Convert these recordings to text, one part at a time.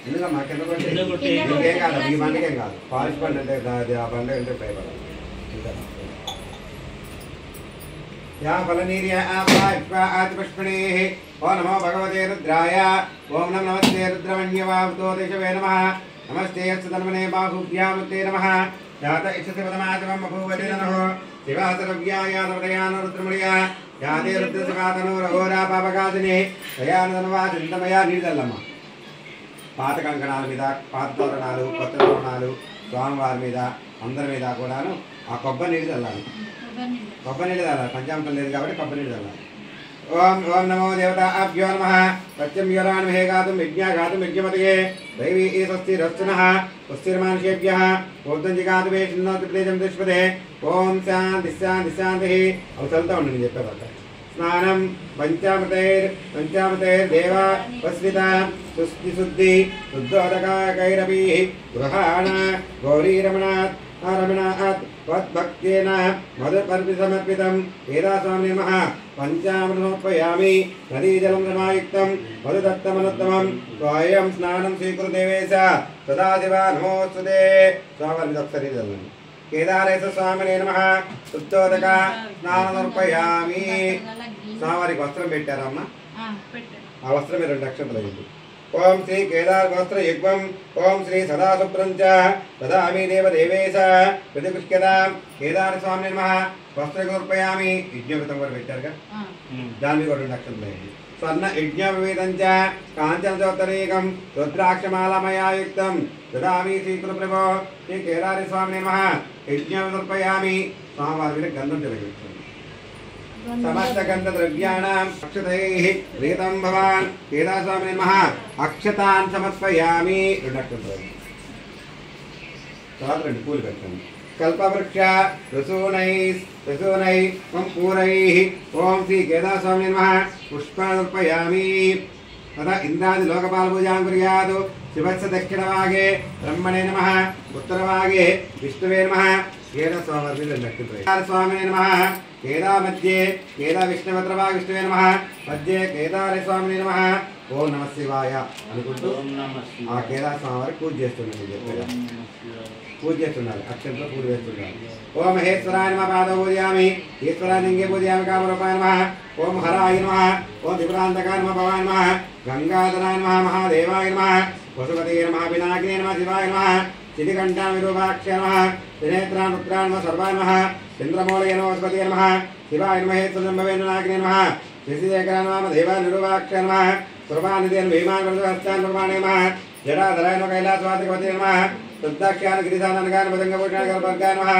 ఎందుకమ్మా కింద కొట్టి ఇంకేం కాదు, ఈ బండికేం కాదు. పాలిష్ బండి అంటే ఆ బండి అంటే భయపడాలి. या फलनीर्यातिपुष्पिणीः ओ नमो भगवते रुद्राय ओं नमस्ते रुद्रमण्यवावतोदेशवे नमः नमस्ते यत्सतन्मने बाहुभ्यामुत्ते नमः यात इच्छति पदमाचमं बभूवति नमः शिवासरव्यायादवदयान रुद्रमणिया याते रुद्रसकातनो रघोरा पापकादिने दयानदनवा चिन्तमया నీళ్ళల్లమ్మ పాత కంకణాల మీద పాత తోరణాలు కొత్త తోరణాలు స్వామివారి మీద అందరి మీద కూడాను ఆ కొబ్బరి నీళ్ళు చల్లాలి. కొబ్బరి నీళ్ళు చల్లాలి, పంచామృతం లేదు కాబట్టి కొబ్బరి నీళ్ళు చల్లాలి. ఓం ఓం నమో దేవతాభ్యో నమః సత్యం యోరాన్మహే గాతుం యజ్ఞాగాతుం యజ్ఞమతయే దైవీ స్వస్తిరస్తునః స్వస్తిర్మానుషేభ్యः ఊర్ధ్వం జిగాతుమే శృణోతు ప్రేజం దుష్పదే ఓం శాంతి శాంతి శాంతిః. అవి చదువుతూ ఉండండి నేను చెప్పేదాకా. స్నానం పంచామృతైర్దేవ వస్విత శుద్ధి శుద్ధోదకైరపి గృహాణ గౌరీరమణాత్ రమణాత్ వద్భక్తేన మధుపర్పి సమర్పితం వేదాస్వామి నమః పంచామృతమర్పయామి నదీజలం సమాయుక్తం మధుదత్తమనుత్తమం స్వయం స్నానం స్వీకృదేవేశ సదాశివ నమోస్తుతే. స్వామి ఒకసారి చదవండి. కేదారేశ స్వామినే నమః శుద్ధోదక స్నానమర్పయామి. స్వామివారికి వస్త్రం పెట్టారమ్మా, ఆ వస్త్రం 2 అక్షంతలు అయింది. ఓం శ్రీ కేదార్ వస్త్ర యుగ్మం ఓం శ్రీ సదా శుభ్రం చ దదామి దేవదేవేశ ప్రతిపుష్యతాం. కేదార స్వామినే నమః వస్త్రమర్పయామి. యజ్ఞోపతం కూడా పెట్టారుగా, దాని కూడా 2 అక్షంతలు అయింది. స్వర్ణ యజ్ఞోపవీతం చ కాంచన చోత్తరీకం రుద్రాక్షమాలమయాయుక్తం దదామి శ్రీకృప్రభో. శ్రీ కేదారి స్వామినే నమః యజ్ఞోపర్పయామి. స్వామివారి మీద గంధం తిరగేస్తుంది. సమస్త గంధ ద్రవ్యాణం అక్షతైః ప్రీతం భవాన్. కేదార స్వామినే నమః అక్షతాన్ సమర్పయామి. 2 అక్షంతలు. తర్వాత 2 పూలు పెట్టండి. కల్పవృక్ష ఋసూనై కంపూరైః ఓం శ్రీ కేదార స్వామినే నమః పుష్పార్పయామి. तथा इंद्रादि लोकपाल पूजा कुर्यात्. शिवस्य दक्षिणभागे ब्रह्मणे नमः उत्तरभागे विष्णुवे नमः. केदारस्वामिने नमः केदा मध्ये केदा विष्णुभद्रभाग विष्णुवे नमः मध्ये केदारेस्वामिने नमः. ఓం నమ శివాయ అనుకుంటూ ఆ కేదార స్వామి వారికి పూజ చేస్తున్నాను. పూజ చేస్తున్నారు, అక్షంతో పూజ చేస్తున్నారు. ఓం మహేశ్వరాయ నమః పాదౌ పూజయామి. ఈశ్వరాలింగే పూజయామి. కామరూపాయ నమః. ఓం హరాయ నమః. ఓం త్రిపురాంతకాయ నమః. భవాయ నమః. గంగాధరాయ నమః. మహాదేవాయ నమః. వసుపతయే నమః. పినాకినే నమః. శివాయ నమః. శితికంఠాయ విరూపాక్షాయ నమః. త్రినేత్రాయ రుద్రాయ నమః. సర్వాయ నమః. చంద్రమౌళయ నమః. వసుపతయే నమః. శివాయ నమః. మహేశ్వరనాకినే నమః. శశిశేఖరాయ నమః. దేవాయ నిరూపాక్షాయ నమః. सर्वानिदेन भीमान वरदहस्तान प्रमाणे नमः. जटाधराय नमः. कैलासवासिपते नमः. शुद्धाख्यान गिरिसाननगान पतंगभूषण कल्पवर्गाय नमः.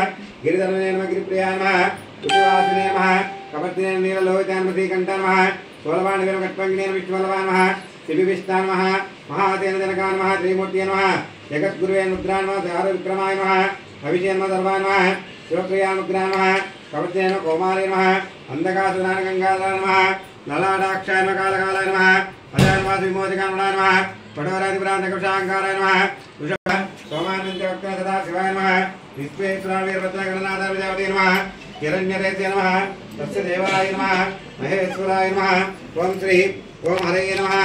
गिरिधरणे नमः. गिरिप्रियाय नमः. कुटिवासिने नमः. कपर्दिने नीललोहिताय नमः. श्रीकण्ठाय नमः. सोलवाणवीर कट्पङ्गिने विष्णुवल्लभाय नमः. शिविविष्टाय नमः. महातेन जनकाय नमः. त्रिमूर्तये नमः. जगद्गुरुवे मुद्राय नमः. विक्रमाय नमः. अभिषेक नमः. सर्वाय नमः. शिवप्रियाय मुद्राय नमः. कपर्दिने कौमारे नमः. अंधकासुराय गंगाधराय नमः. ललाटाक्षाय नमः. कालकालाय नमः. अजाय नमः. विमोचकाय नमः. पटवरादिपुरान्तकशाङ्काराय नमः. वृषभ सोमानन्दवक्त्र सदा शिवाय नमः. विश्वेश्वराय वीरभद्रगणनाथाय प्रजापते नमः. हिरण्यरेते नमः. तस्य देवाय नमः. महेश्वराय नमः. ओम श्री ओम हरये नमः.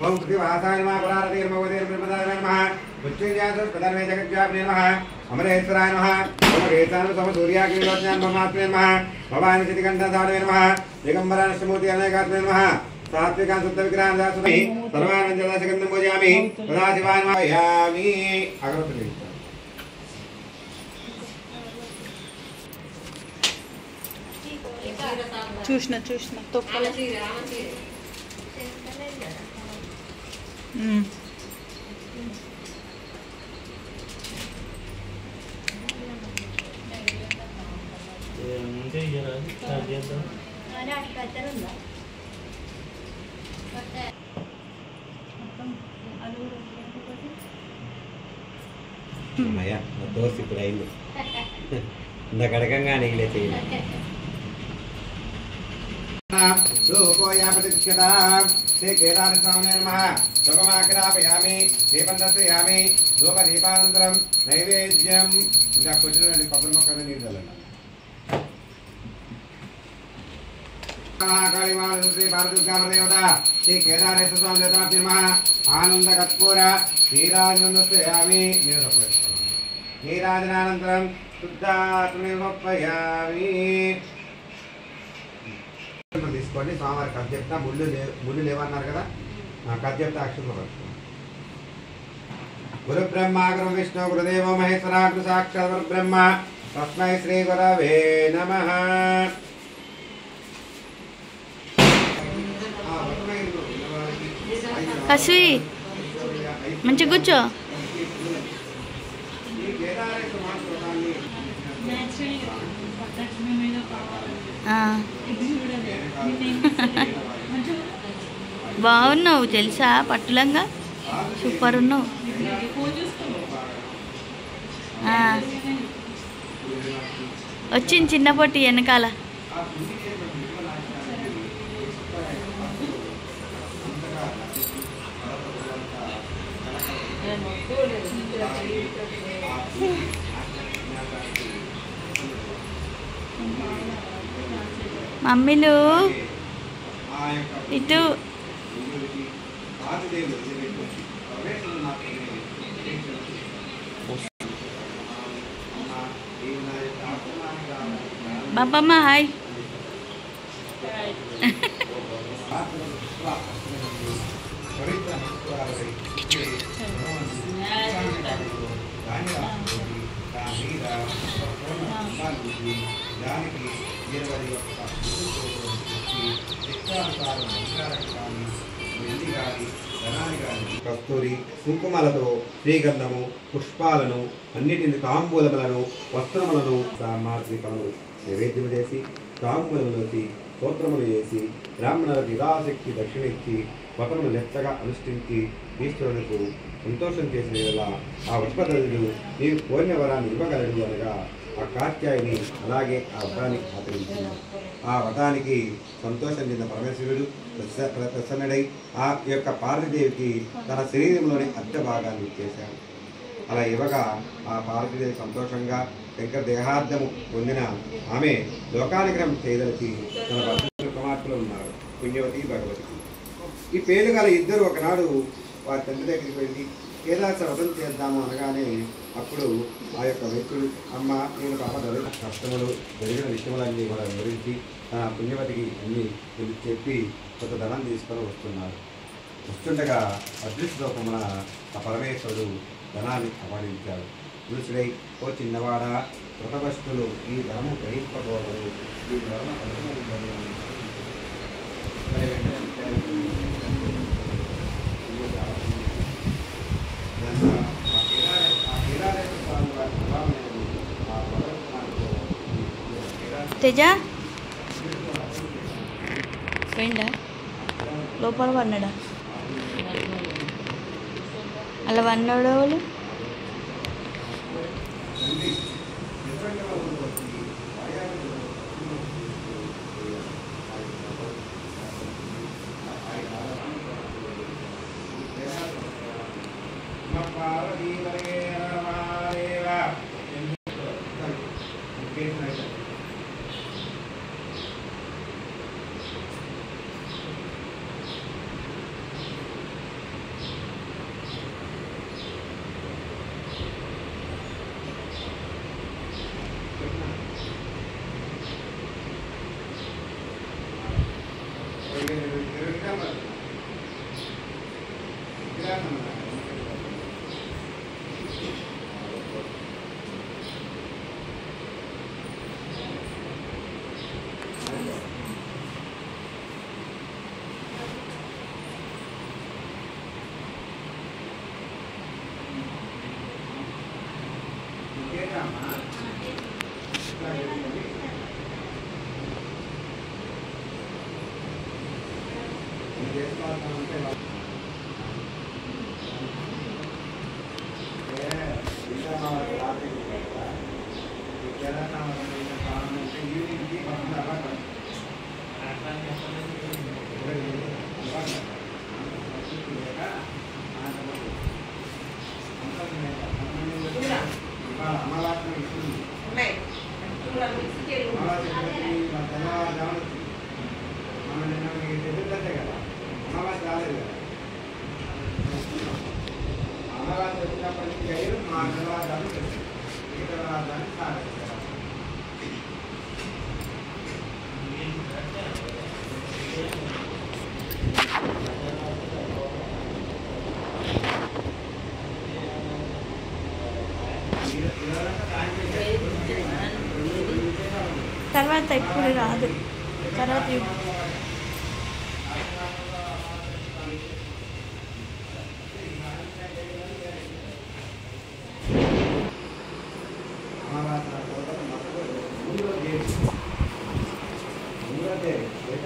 ओम कृतिवासाय नमः. पुरारते भगवते ब्रह्मदाय नमः. उच्चैर्यासु प्रधर्मे जगज्जापने नमः. अमरेश्वराय नमः. ओम केशान सम सूर्याग्निलोचनाय ब्रह्मात्मने नमः. भवानी चितिकण्ठधारणे नमः. दिगम्बराय नमूर्ति अनेकात्मने नमः. सात्विकां शुद्ध विग्रहां दासुमि सर्वान् जलसगन्धं पूजयामि. सदा शिवाय नमः. यामि अगरबत्ति చూసిన తొక్కల అమ్మయ్య దోశ ఇప్పుడు అయింది. ఇంత కడకంగా నీళ్ళే చేయాలి. శ్రీ కేదార స్వామినే నమః. ధూపమాగ్రాపయామి దీపం దర్శయామి ధూపదీపానంతరం నైవేద్యం ఇంకా కొట్టినటువంటి కొబ్బరి మొక్కలు నీరు చల్లండి. శ్రీ భారతదేవత శ్రీ కేదారేశ్వర స్వామి దేవతాభ్యో నమః. ఆనంద కర్పూర శ్రీరాజనందయామి నీరాజనానంతరం శుద్ధాత్మయామి. తీసుకోండి. స్వామివారి కథ చెప్తా. ముళ్ళు లేవన్నారు కదా, కథ చెప్తా. అక్షరం గురు బ్రహ్మ గురు విష్ణు గురుదేవో మహేశ్వర గురు సాక్షాత్ గురు బ్రహ్మ తస్మై శ్రీ గురవే నమః. కసి మంచిగా కూర్చో. బాగున్నావు తెలుసా, పట్టులంగా సూపర్ ఉన్నావు. వచ్చింది చిన్న పొట్టి వెనకాల. మమ్మీలు ఇటు బాబమ్మ హాయ్. కస్తూరి కుంకుమలతో శ్రీగంధము పుష్పాలను అన్నిటిని తాంబూలములను వస్త్రములను సామాగ్రి పనులు నైవేద్యము చేసి తాంబూలములోకి స్తోత్రములు చేసి బ్రాహ్మణులకు యథాశక్తి దక్షిణ ఇచ్చి వ్రతములు లెచ్చగా అనుష్ఠించి ఈశ్వరునికి సంతోషం చేసిన వేళ ఆ వృషభదరుడు నీవు కోరిన వరాన్ని ఇవ్వగలడు అనగా ఆ కాత్యాయిని అలాగే ఆ వ్రతాన్ని ఆచరించింది. ఆ వ్రతానికి సంతోషం చెందిన పరమేశ్వరుడు ప్రసన్నుడై ఆ యొక్క పార్వతీదేవికి తన శరీరంలోని అర్ధ భాగాన్ని ఇచ్చేశాడు. అలా ఇవ్వగా ఆ పార్వతీదేవి సంతోషంగా శంకర దేహార్థము పొందిన ఆమె లోకానుగ్రహం చేయదలిచి తన భర్త కుమార్తెలు ఉన్నారు పుణ్యవతి భగవతికి. ఈ పేరు గల ఇద్దరు ఒకనాడు వారి తండ్రి దగ్గరికి వెళ్ళి కేదార్శ వ్రతం చేద్దాము అనగానే అప్పుడు ఆ యొక్క వ్యక్తుడు అమ్మ నేను పాప కష్టములు జరిగిన విషయములన్నీ కూడా వివరించి తన పుణ్యవతికి అన్ని చెప్పి కొంత ధనం తీసుకొని వస్తున్నారు. వస్తుండగా అదృష్ట రూపమున ఆ పరమేశ్వరుడు ధనాన్ని అపహరించాడు. దృష్టిడై ఓ చిన్నవాడ కృతభస్తులు ఈ ధనము గ్రహింపకూడదు, ఈ ధర్మ తేజ పోయిందా లోపల పన్నాడా? అలా పన్నాడు వాళ్ళు. అమావాస్య వచ్చినప్పటి నుంచి అయ్యారు మా నిర్వాదాలు తెలుసు ఈ నిర్వాదాన్ని సాధిస్తారు. తర్వాత ఇప్పుడు రాదు తర్వాత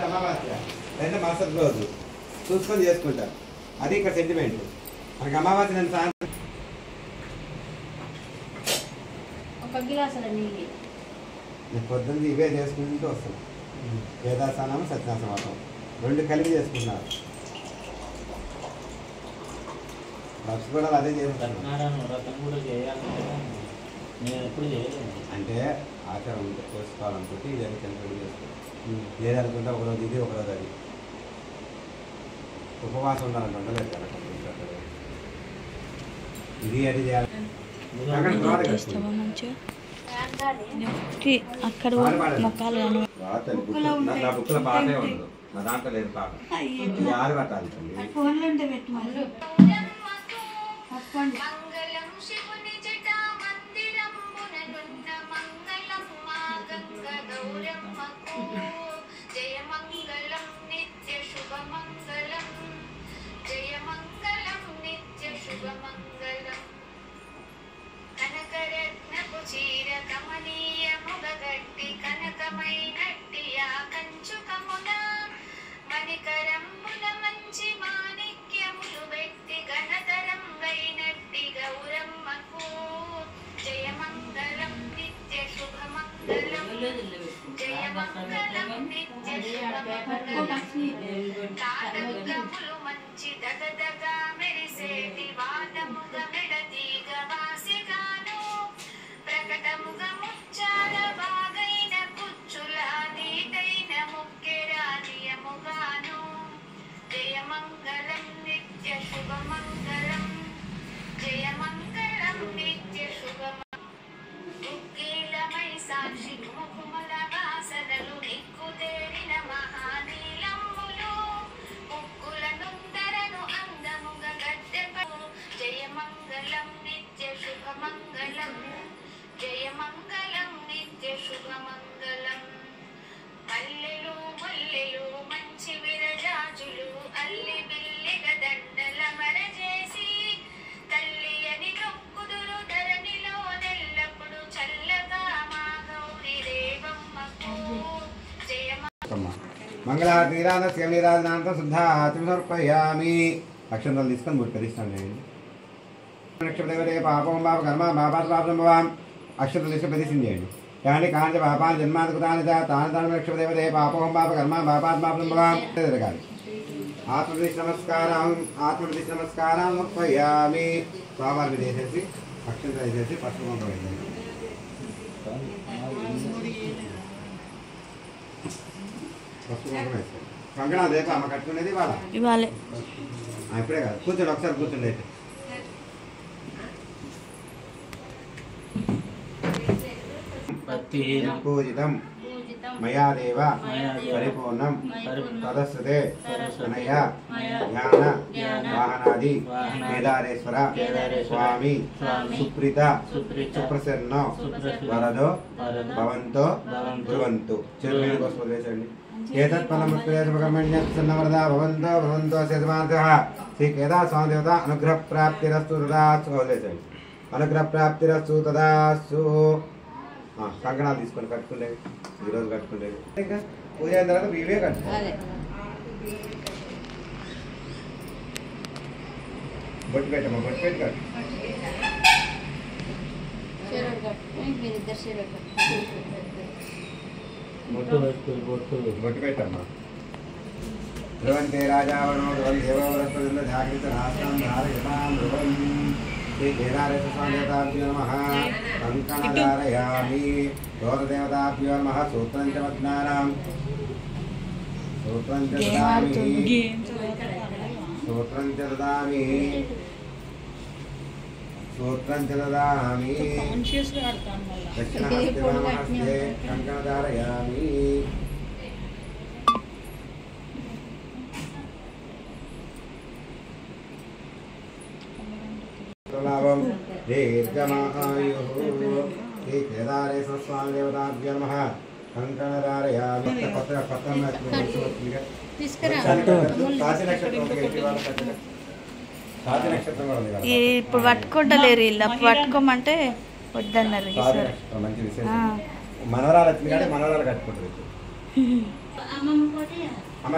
అమావాస్య లేదా మరుసటి రోజు చూసుకొని చేసుకుంటారు. అది ఇక్కడ సెంటిమెంట్. మనకి అమావాస్య నేను సాయంత్రం ఒక గిలాసుల నీళ్ళు నేను పొద్దున్న ఇవే చేసుకుంటూ వస్తాను. వేదాసనం సత్యాసనం రెండు కలిపి చేసుకున్నారు. లక్ష్మి కూడా అదే చేస్తాను. అంటే ఆచారం ఉంటే చేసుకోవాలనుకుంటే ఇది అని కలిపి చేస్తాను. లేదనుకుంటే ఒకరోజు ఇది ఒకరోజు అది. ఉపవాసం ఉండాలంటే ఉండలేదు కదా. ఇది అది చేయాలి. అక్కడ మొక్కలు నా బుక్లో పాటే ఉండదు. నా దాంట్లో లేదు పాట. ఇది ఆరు పట్టాలి. ఫోన్లో ఉంటే పెట్టు మళ్ళీ మంగళారతి నీరాధనాంతం శుద్ధాచం సమర్పయామి. అక్షంతలు తీసుకొని ముడిపరిస్తాను నేను. నక్షత్రదేవతే పాపం పాప కర్మ పాపాలు పాపం భవాం. అక్షంతలు తీసుకొని ప్రతిష్ఠం చేయండి. కానీ కాంచ పాపాలు జన్మాంతకుతాని తాను తాను నక్షత్రదేవతే పాపం పాప కర్మ పాపాలు పాపం భవాం జరగాలి. ఆత్మప్రతిష్ఠ నమస్కారం సమర్పయామి. స్వామివారిని చేసేసి అక్షంతలు వేసేసి పసుపు వేయండి. కంకణా రేపు అమ్మ కట్టుకునేది ఇవాళ ఇప్పుడే కాదు. కూర్చోండి ఒకసారి కూర్చోండి. అయితే పూజితం మయా దేవ పరిపూర్ణం తదస్సుతే అనయ జ్ఞాన వాహనాది కేదారేశ్వర స్వామి సుప్రీత సుప్రసన్నో వరదో భవంతో బ్రువంతు. చెరువు కోసం వేసండి. ఏతత్ఫలముత్ప్రదేశమకర్మణ్యత్సన్నవరదా భవంతో భవంతో శతమానతః. శ్రీ కేదార స్వామి దేవత అనుగ్రహ ప్రాప్తిరస్తు తదాస్తు. వదిలేసండి. అనుగ్రహ ప్రాప్తిరస్తు తదాస్తు. కంకణాలు తీసుకొని కట్టుకునేవి ఈరోజు కట్టుకునేవి. ఇంకా పూజ అయిన తర్వాత ఇవే కట్టుకోవాలి. బొట్టు పెట్టమ్మా. బొట్టు పెట్టి కట్టు. బొట్టు పెట్టమ్మా. ధ్రువంతే రాజావరణో ధ్రువం దేవవరస్పతింద్ర జాగృత రాష్ట్రం ధారయతాం ధ్రువం. శ్రీ కేదారేశ్వర స్వామి దేవతాభ్యో నమః. కంకణధారయామి. దోరదేవతాభ్యో నమః. సూత్రం చ వజ్ఞానాం సూత్రం చ దదామి. సూత్రం చదదామి దక్షిణహస్తే వామహస్తే కంకణధారయామి లాభం దీర్ఘమాయుః శ్రీ కేదారేశ్వర స్వామి దేవతాభ్యో నమః కంకణధారయామి కొత్తగా ఇప్పుడు పట్టుకుంటలేరు ఇలా పట్టుకోమంటే వద్దన్నారు మంచి విశేషం మనవరాలు వచ్చింది కానీ మనవరాలు కట్టుకుంటారు అమ్మ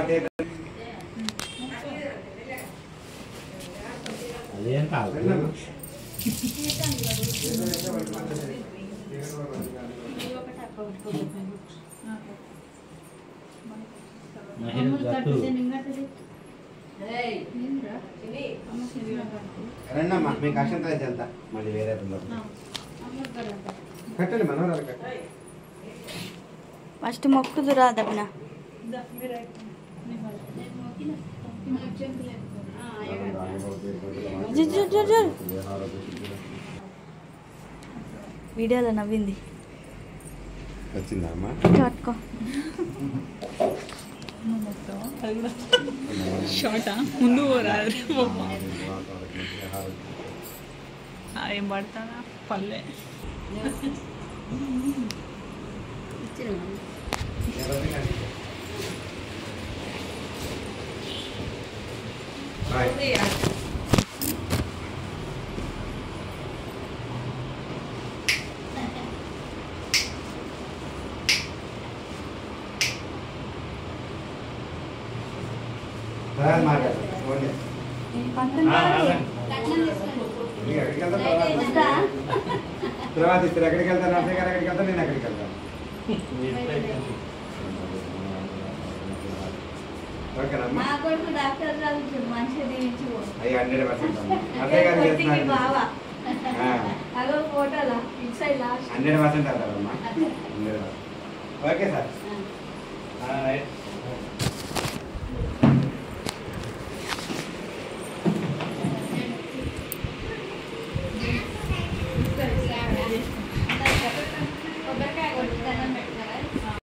అదేం కాదు రండమ్మా మీకు అక్షంత ఎంత మళ్ళీ వేరే కట్టండి మనవరాలు కట్టండి ఫస్ట్ మొక్కుదు రాదమ్మ వీడియోలో నవ్వింది వచ్చిందా అమ్మా పట్టుకో షార్టా ముందు ఏం పడతానా పల్లె తర్వాత ఇస్తారు ఎక్కడికి వెళ్తాను నర్సయ్య గారు ఎక్కడికి వెళ్తాను నేను ఎక్కడికి వెళ్తాను ఓకేనమ్మా అయ్యి 100% నర్సయ్య గారు చేస్తున్నారు 100% వెళ్తారమ్మా ఓకే సార్